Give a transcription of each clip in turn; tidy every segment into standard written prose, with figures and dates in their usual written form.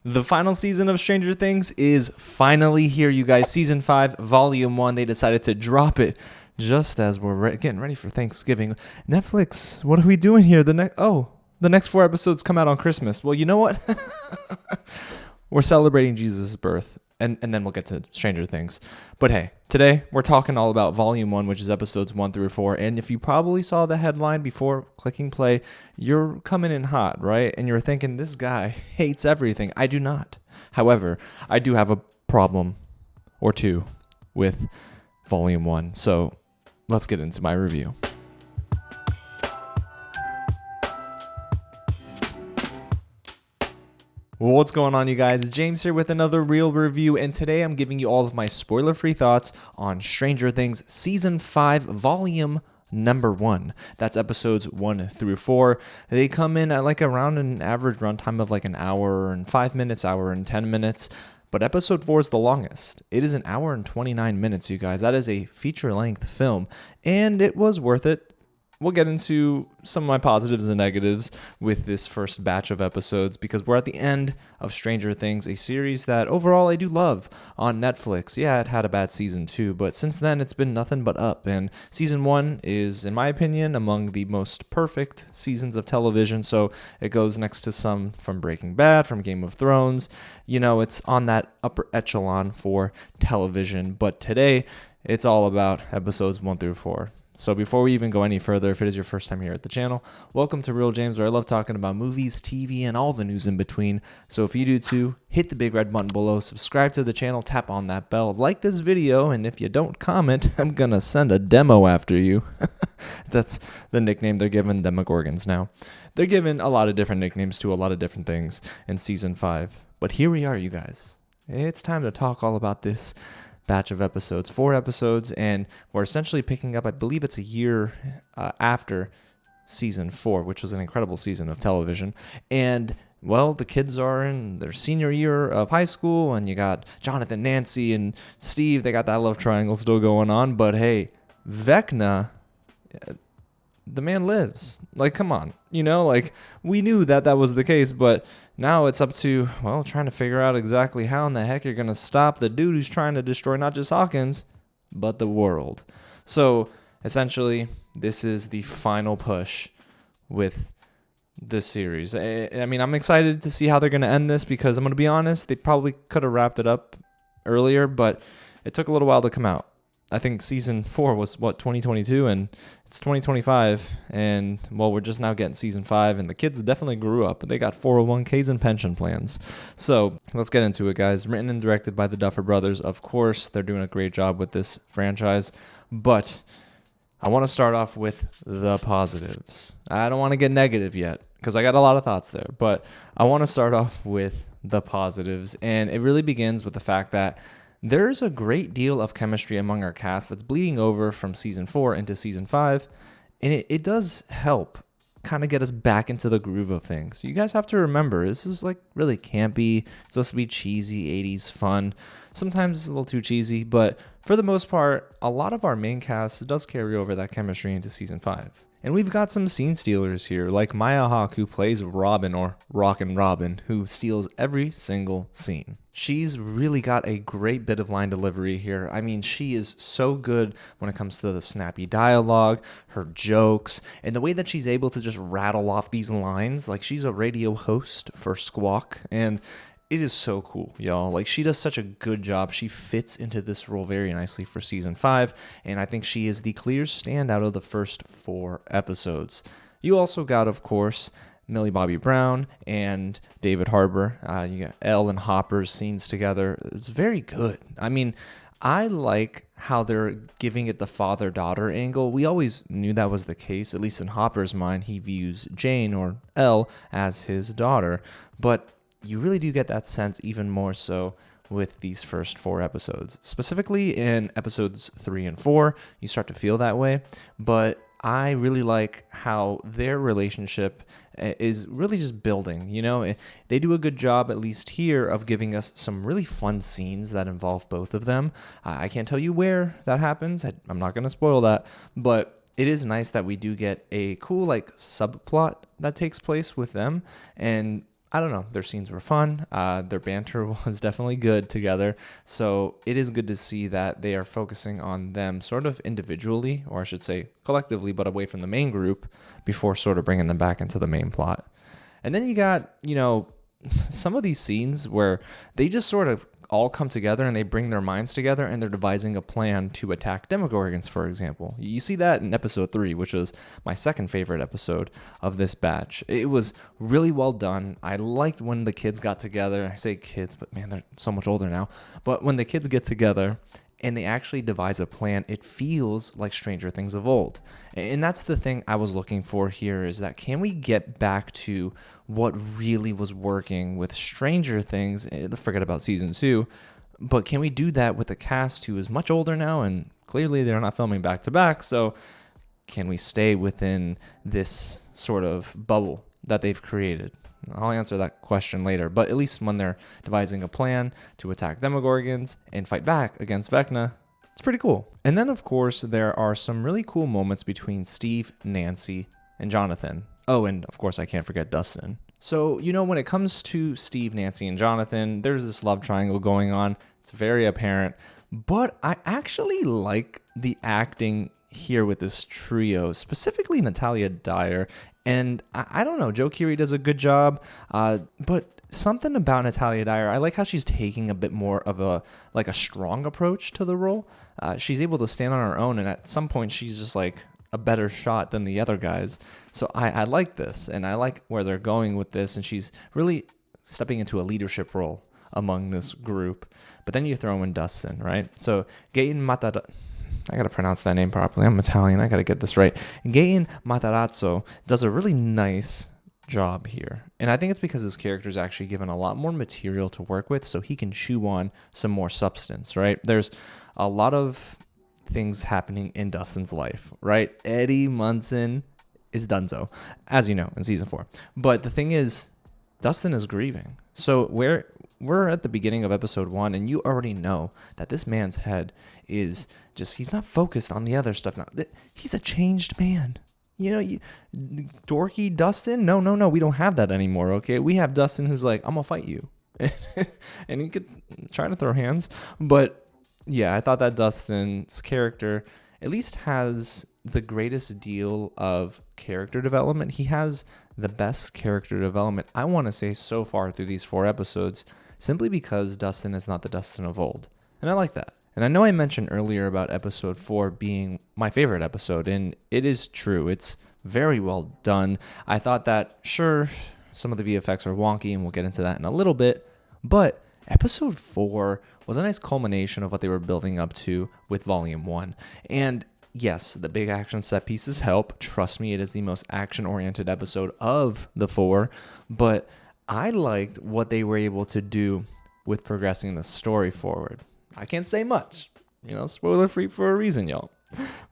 The final season of Stranger Things is finally here, you guys. Season 5, Volume 1. They decided to drop it just as we're getting ready for Thanksgiving. Netflix, what are we doing here? The next 4 episodes come out on Christmas. Well, you know what? We're celebrating Jesus' birth, and then we'll get to Stranger Things. But hey, today we're talking all about Volume 1, which is episodes 1 through 4. And if you probably saw the headline before clicking play, you're coming in hot, right? And you're thinking, this guy hates everything. I do not. However, I do have a problem or two with Volume 1. So let's get into my review. What's going on, you guys? James here with another real review, and today I'm giving you all of my spoiler-free thoughts on Stranger Things Season 5, Volume Number 1. That's episodes 1 through 4. They come in at like around an average runtime of like an hour and 5 minutes, hour and 10 minutes. But episode 4 is the longest. It is an hour and 29 minutes, you guys. That is a feature-length film, and it was worth it. We'll get into some of my positives and negatives with this first batch of episodes because we're at the end of Stranger Things, a series that overall I do love on Netflix. Yeah, it had a bad season 2, but since then it's been nothing but up. And season 1 is, in my opinion, among the most perfect seasons of television. So it goes next to some from Breaking Bad, from Game of Thrones. You know, it's on that upper echelon for television. But today, it's all about episodes 1 through 4. So before we even go any further, if it is your first time here at the channel, welcome to Real James, where I love talking about movies, TV, and all the news in between. So if you do too, hit the big red button below, subscribe to the channel, tap on that bell, like this video, and if you don't comment, I'm going to send a demo after you. That's the nickname they're giving Demogorgons now. They're giving a lot of different nicknames to a lot of different things in Season 5. But here we are, you guys. It's time to talk all about this batch of episodes, 4 episodes, and we're essentially picking up, I believe it's a year after season 4, which was an incredible season of television. And well, the kids are in their senior year of high school, and you got Jonathan, Nancy, and Steve. They got that love triangle still going on. But hey, Vecna, the man lives. Like, come on, you know, like we knew that was the case, but now it's up to, well, trying to figure out exactly how in the heck you're going to stop the dude who's trying to destroy not just Hawkins, but the world. So essentially, this is the final push with this series. I mean, I'm excited to see how they're going to end this because I'm going to be honest, they probably could have wrapped it up earlier, but it took a little while to come out. I think season 4 was, 2022, and it's 2025, and, well, we're just now getting season 5, and the kids definitely grew up. They got 401ks and pension plans. So let's get into it, guys. Written and directed by the Duffer brothers. Of course, they're doing a great job with this franchise, but I want to start off with the positives. I don't want to get negative yet, because I got a lot of thoughts there, but I want to start off with the positives, and it really begins with the fact that there's a great deal of chemistry among our cast that's bleeding over from season 4 into season 5, and it does help kind of get us back into the groove of things. You guys have to remember, this is like really campy, it's supposed to be cheesy, 80s fun, sometimes a little too cheesy, but for the most part, a lot of our main cast does carry over that chemistry into season 5. And we've got some scene stealers here, like Maya Hawke, who plays Robin, or Rockin' Robin, who steals every single scene. She's really got a great bit of line delivery here. I mean, she is so good when it comes to the snappy dialogue, her jokes, and the way that she's able to just rattle off these lines. Like, she's a radio host for Squawk, and it is so cool, y'all. Like, she does such a good job. She fits into this role very nicely for season 5, and I think she is the clear standout of the first 4 episodes. You also got, of course, Millie Bobby Brown and David Harbour. You got Elle and Hopper's scenes together. It's very good. I mean, I like how they're giving it the father-daughter angle. We always knew that was the case, at least in Hopper's mind. He views Jane, or Elle, as his daughter, but you really do get that sense even more so with these first 4 episodes. Specifically in episodes 3 and 4, you start to feel that way, but I really like how their relationship is really just building. You know, they do a good job, at least here, of giving us some really fun scenes that involve both of them. I can't tell you where that happens. I'm not going to spoil that, but it is nice that we do get a cool, like, subplot that takes place with them, and I don't know. Their scenes were fun. Their banter was definitely good together. So it is good to see that they are focusing on them sort of individually, or I should say collectively, but away from the main group before sort of bringing them back into the main plot. And then you got, some of these scenes where they just sort of all come together and they bring their minds together and they're devising a plan to attack Demogorgons, for example. You see that in episode 3, which was my second favorite episode of this batch. It was really well done. I liked when the kids got together. I say kids, but man, they're so much older now. But when the kids get together and they actually devise a plan, it feels like Stranger Things of old. And that's the thing I was looking for here, is that can we get back to what really was working with Stranger Things? Forget about season 2, but can we do that with a cast who is much older now, and clearly they're not filming back to back, so can we stay within this sort of bubble that they've created? I'll answer that question later, but at least when they're devising a plan to attack Demogorgons and fight back against Vecna, it's pretty cool. And then, of course, there are some really cool moments between Steve, Nancy, and Jonathan. Oh, and of course, I can't forget Dustin. So, when it comes to Steve, Nancy, and Jonathan, there's this love triangle going on. It's very apparent, but I actually like the acting here with this trio, specifically Natalia, Dyer, and I don't know, Joe Keery does a good job, but something about Natalia Dyer, I like how she's taking a bit more of a strong approach to the role. She's able to stand on her own, and at some point she's just like a better shot than the other guys. So I like this, and I like where they're going with this, and she's really stepping into a leadership role among this group. But then you throw in Dustin, right? So Gaten Matarazzo, I got to pronounce that name properly. I'm Italian. I got to get this right. Gaten Matarazzo does a really nice job here. And I think it's because his character is actually given a lot more material to work with, so he can chew on some more substance, right? There's a lot of things happening in Dustin's life, right? Eddie Munson is donezo, as you know, in season 4. But the thing is, Dustin is grieving. So we're at the beginning of episode 1, and you already know that this man's head is just, he's not focused on the other stuff now. He's a changed man. Dorky Dustin? No, we don't have that anymore, okay? We have Dustin who's like, I'm gonna fight you. And he could try to throw hands. But yeah, I thought that Dustin's character at least has the greatest deal of character development. He has the best character development, I want to say, so far through these 4 episodes, simply because Dustin is not the Dustin of old. And I like that. And I know I mentioned earlier about episode 4 being my favorite episode, and it is true. It's very well done. I thought that, sure, some of the VFX are wonky, and we'll get into that in a little bit, but episode 4 was a nice culmination of what they were building up to with volume 1. And yes, the big action set pieces help. Trust me, it is the most action-oriented episode of the 4, but I liked what they were able to do with progressing the story forward. I can't say much, spoiler-free for a reason, y'all.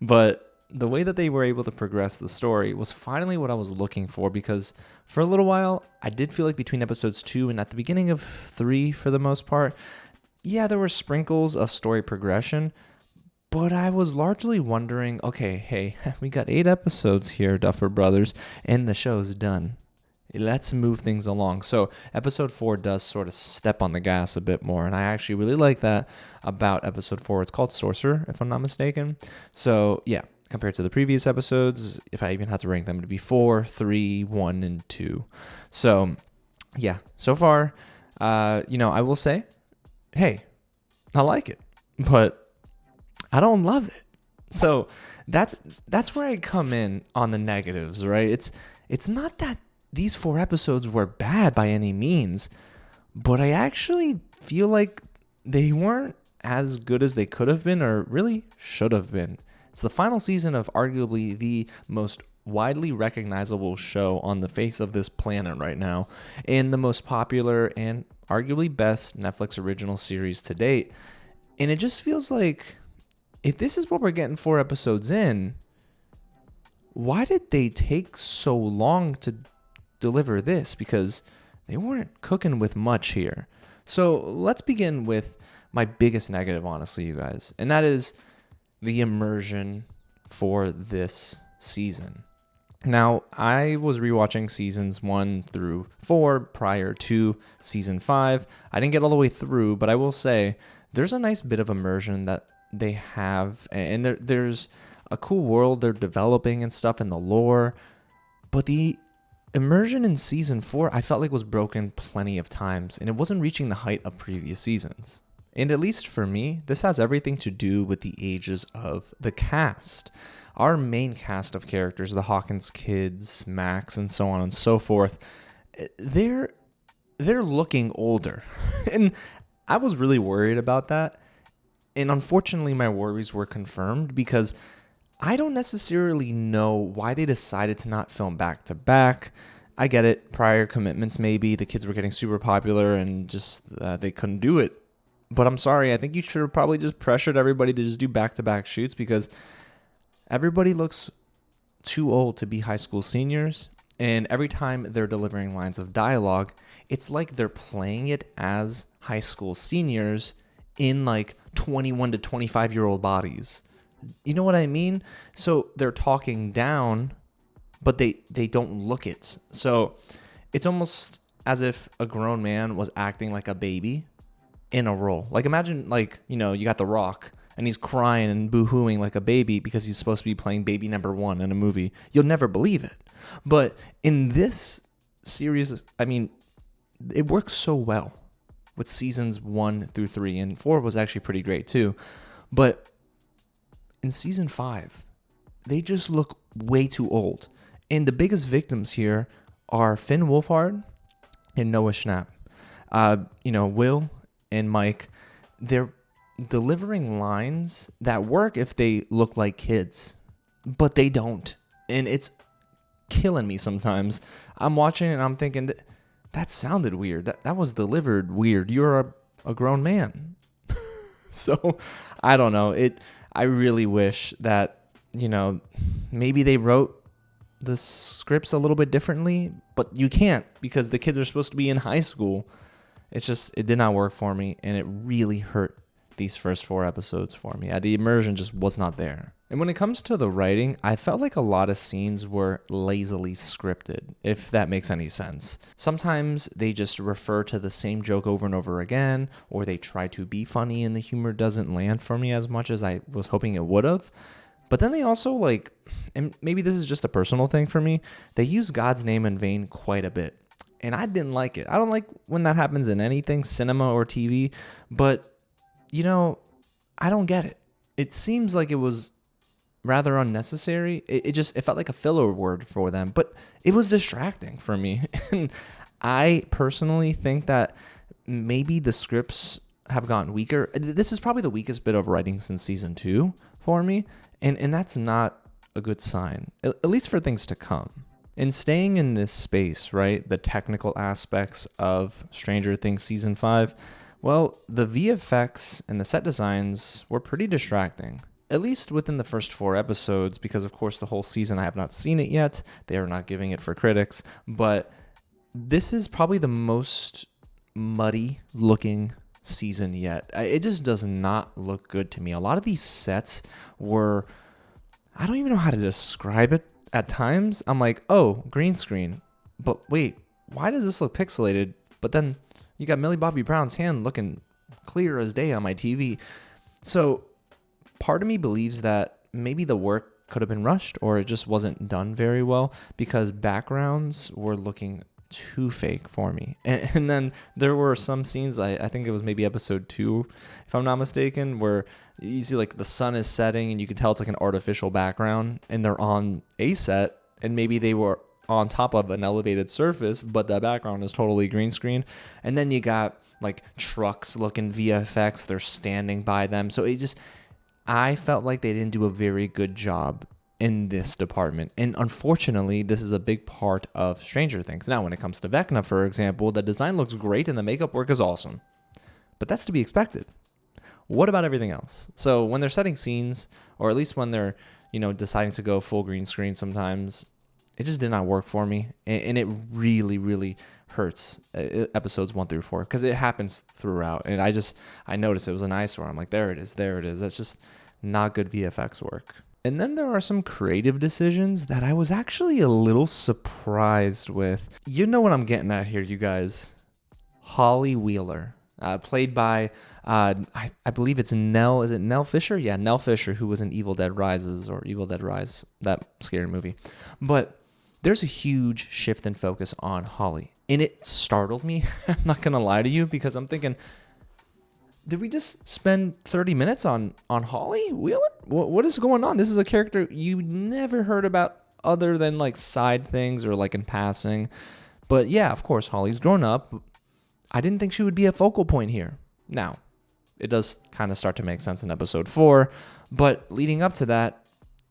But the way that they were able to progress the story was finally what I was looking for, because for a little while, I did feel like between episodes 2 and at the beginning of 3, for the most part, yeah, there were sprinkles of story progression, but I was largely wondering, okay, hey, we got 8 episodes here, Duffer Brothers, and the show's done. Let's move things along. So episode 4 does sort of step on the gas a bit more, and I actually really like that about episode 4. It's called Sorcerer, if I'm not mistaken. So yeah, compared to the previous episodes, if I even had to rank them, it'd be 4, 3, 1, and 2. So yeah, so far, I will say, hey, I like it, but I don't love it. So that's where I come in on the negatives, right? It's not that these 4 episodes were bad by any means, but I actually feel like they weren't as good as they could have been, or really should have been. It's the final season of arguably the most widely recognizable show on the face of this planet right now, and the most popular and arguably best Netflix original series to date. And it just feels like, if this is what we're getting 4 episodes in, why did they take so long to deliver this? Because they weren't cooking with much here. So let's begin with my biggest negative, honestly, you guys, and that is the immersion for this season. Now, I was rewatching seasons 1 through 4 prior to season 5. I didn't get all the way through, but I will say there's a nice bit of immersion that they have, and there's a cool world they're developing and stuff in the lore. But the immersion in season 4, I felt like was broken plenty of times, and it wasn't reaching the height of previous seasons. And at least for me, this has everything to do with the ages of the cast. Our main cast of characters, the Hawkins kids, Max, and so on and so forth, they're looking older. And I was really worried about that. And unfortunately, my worries were confirmed because I don't necessarily know why they decided to not film back to back. I get it, prior commitments maybe, the kids were getting super popular and just they couldn't do it. But I'm sorry, I think you should have probably just pressured everybody to just do back-to-back shoots because everybody looks too old to be high school seniors, and every time they're delivering lines of dialogue, it's like they're playing it as high school seniors in like 21 to 25-year-old bodies. You know what I mean? So they're talking down, but they don't look it. So it's almost as if a grown man was acting like a baby in a role. Like imagine you got The Rock, and he's crying and boo-hooing like a baby because he's supposed to be playing baby number 1 in a movie. You'll never believe it. But in this series, I mean, it works so well with seasons 1 through 3, and 4 was actually pretty great too. But in season 5, they just look way too old. And the biggest victims here are Finn Wolfhard and Noah Schnapp. Will and Mike, they're delivering lines that work if they look like kids, but they don't. And it's killing me sometimes. I'm watching and I'm thinking, that sounded weird. That was delivered weird. You're a grown man. So, I don't know. I really wish that, maybe they wrote the scripts a little bit differently, but you can't because the kids are supposed to be in high school. It did not work for me, and it really hurt these first 4 episodes for me. The immersion just was not there. And when it comes to the writing, I felt like a lot of scenes were lazily scripted, if that makes any sense. Sometimes they just refer to the same joke over and over again, or they try to be funny and the humor doesn't land for me as much as I was hoping it would have. But then they also and maybe this is just a personal thing for me, they use God's name in vain quite a bit. And I didn't like it. I don't like when that happens in anything, cinema or TV, but I don't get it. It seems like it was rather unnecessary. It felt like a filler word for them, but it was distracting for me. And I personally think that maybe the scripts have gotten weaker. This is probably the weakest bit of writing since season 2 for me, and that's not a good sign, at least for things to come. And staying in this space, right, the technical aspects of Stranger Things season 5, well, the VFX and the set designs were pretty distracting, at least within the first 4 episodes, because of course the whole season I have not seen it yet. They are not giving it for critics, but this is probably the most muddy looking season yet. It just does not look good to me. A lot of these sets were, I don't even know how to describe it at times. I'm like, oh, green screen, but wait, why does this look pixelated? But then you got Millie Bobby Brown's hand looking clear as day on my TV. So part of me believes that maybe the work could have been rushed or it just wasn't done very well because backgrounds were looking too fake for me. And then there were some scenes, I think it was maybe episode 2, if I'm not mistaken, where you see the sun is setting and you can tell it's like an artificial background and they're on a set and maybe they were on top of an elevated surface, but the background is totally green screen. And then you got trucks looking VFX, they're standing by them. So I felt like they didn't do a very good job in this department. And unfortunately, this is a big part of Stranger Things. Now, when it comes to Vecna, for example, the design looks great and the makeup work is awesome. But that's to be expected. What about everything else? So when they're setting scenes, or at least when they're, deciding to go full green screen sometimes, it just did not work for me. And it really, really hurts episodes 1 through 4 because it happens throughout. And I noticed it was an eyesore. I'm like, there it is. That's just not good VFX work. And then there are some creative decisions that I was actually a little surprised with. You know what I'm getting at here, you guys. Holly Wheeler, played by, I believe it's Nell. Is it Nell Fisher? Yeah, Nell Fisher, who was in Evil Dead Rises or Evil Dead Rise, that scary movie. But there's a huge shift in focus on Holly. And it startled me, I'm not going to lie to you, because I'm thinking, did we just spend 30 minutes on Holly Wheeler? What is going on? This is a character you never heard about other than like side things or like in passing. But yeah, of course, Holly's grown up. I didn't think she would be a focal point here. Now, it does kind of start to make sense in episode 4, but leading up to that,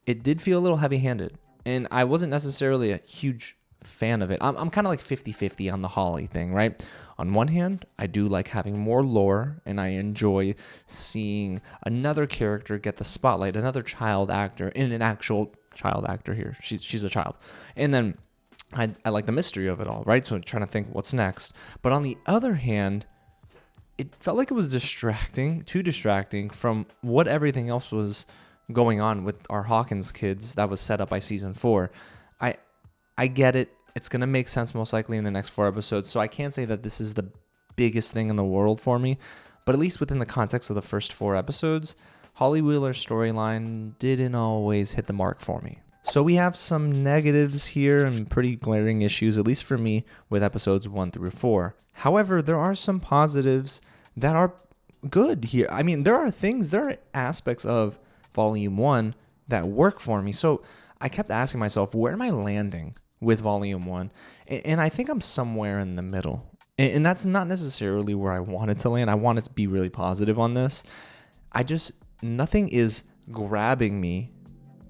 it did feel a little heavy-handed. And I wasn't necessarily a huge fan of it. I'm kind of like 50-50 on the Holly thing, right? On one hand, I do like having more lore, and I enjoy seeing another character get the spotlight, another child actor, and an actual child actor here. She's a child. And then I like the mystery of it all, right? So I'm trying to think what's next. But on the other hand, it felt like it was too distracting from what everything else was going on with our Hawkins kids that was set up by season 4. I get it. It's going to make sense most likely in the next 4 episodes. So I can't say that this is the biggest thing in the world for me. But at least within the context of the first 4 episodes, Holly Wheeler's storyline didn't always hit the mark for me. So we have some negatives here and pretty glaring issues, at least for me, with episodes 1 through 4. However, there are some positives that are good here. I mean, there are aspects of Volume 1 that work for me. So I kept asking myself, where am I landing with Volume 1? And I think I'm somewhere in the middle. And that's not necessarily where I wanted to land. I wanted to be really positive on this. Nothing is grabbing me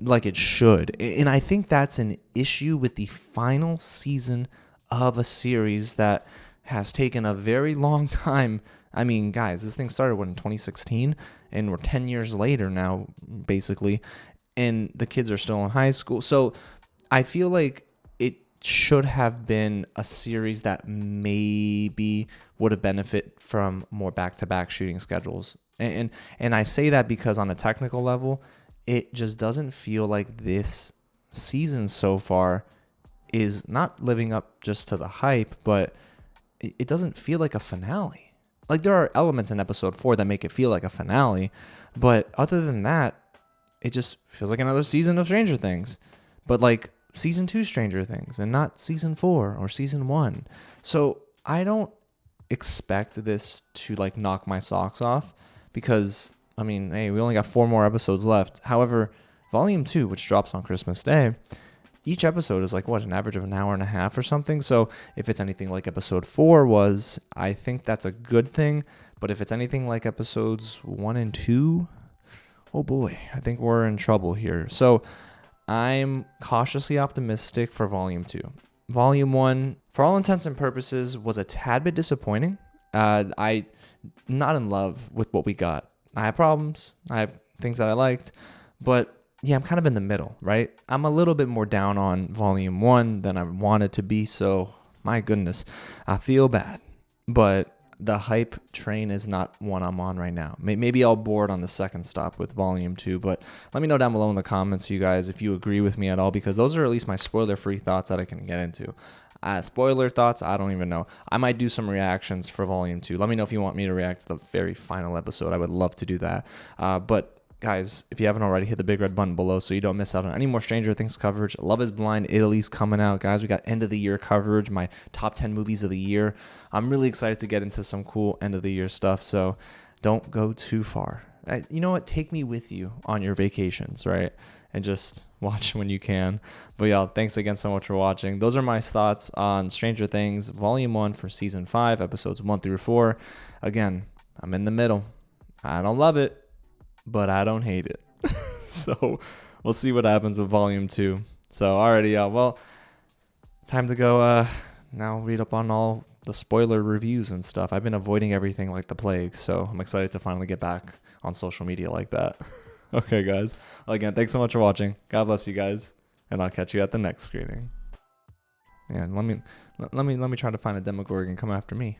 like it should. And I think that's an issue with the final season of a series that has taken a very long time. I mean, guys, this thing started in 2016, and we're 10 years later now, basically, and the kids are still in high school. So I feel like it should have been a series that maybe would have benefited from more back-to-back shooting schedules. And I say that because on a technical level, it just doesn't feel like this season so far is not living up just to the hype, but it doesn't feel like a finale. Like, there are elements in episode 4 that make it feel like a finale, but other than that, it just feels like another season of Stranger Things, but like season 2 Stranger Things and not season 4 or season 1. So I don't expect this to like knock my socks off because, I mean, hey, we only got 4 more episodes left. However, Volume 2, which drops on Christmas Day, each episode is like, what, an average of an hour and a half or something? So if it's anything like episode 4 was, I think that's a good thing. But if it's anything like episodes 1 and 2, oh boy, I think we're in trouble here. So I'm cautiously optimistic for Volume 2. Volume 1, for all intents and purposes, was a tad bit disappointing. I'm not in love with what we got. I have problems. I have things that I liked. But yeah, I'm kind of in the middle, right? I'm a little bit more down on Volume 1 than I wanted to be, so my goodness, I feel bad. But the hype train is not one I'm on right now. Maybe I'll board on the second stop with Volume 2, but let me know down below in the comments, you guys, if you agree with me at all, because those are at least my spoiler-free thoughts that I can get into. Spoiler thoughts, I don't even know. I might do some reactions for Volume 2. Let me know if you want me to react to the very final episode. I would love to do that. But guys, if you haven't already, hit the big red button below so you don't miss out on any more Stranger Things coverage. Love is Blind Italy's coming out. Guys, we got end of the year coverage, my top 10 movies of the year. I'm really excited to get into some cool end of the year stuff, so don't go too far. You know what? Take me with you on your vacations, right? And just watch when you can. But y'all, thanks again so much for watching. Those are my thoughts on Stranger Things Volume 1 for Season 5, Episodes 1 through 4. Again, I'm in the middle. I don't love it, but I don't hate it. So we'll see what happens with Volume 2. So alrighty, y'all. Well, time to go now read up on all the spoiler reviews and stuff. I've been avoiding everything like the plague, so I'm excited to finally get back on social media like that. Okay, guys. Well, again, thanks so much for watching. God bless you guys, and I'll catch you at the next screening. Yeah, let me try to find a Demogorgon come after me.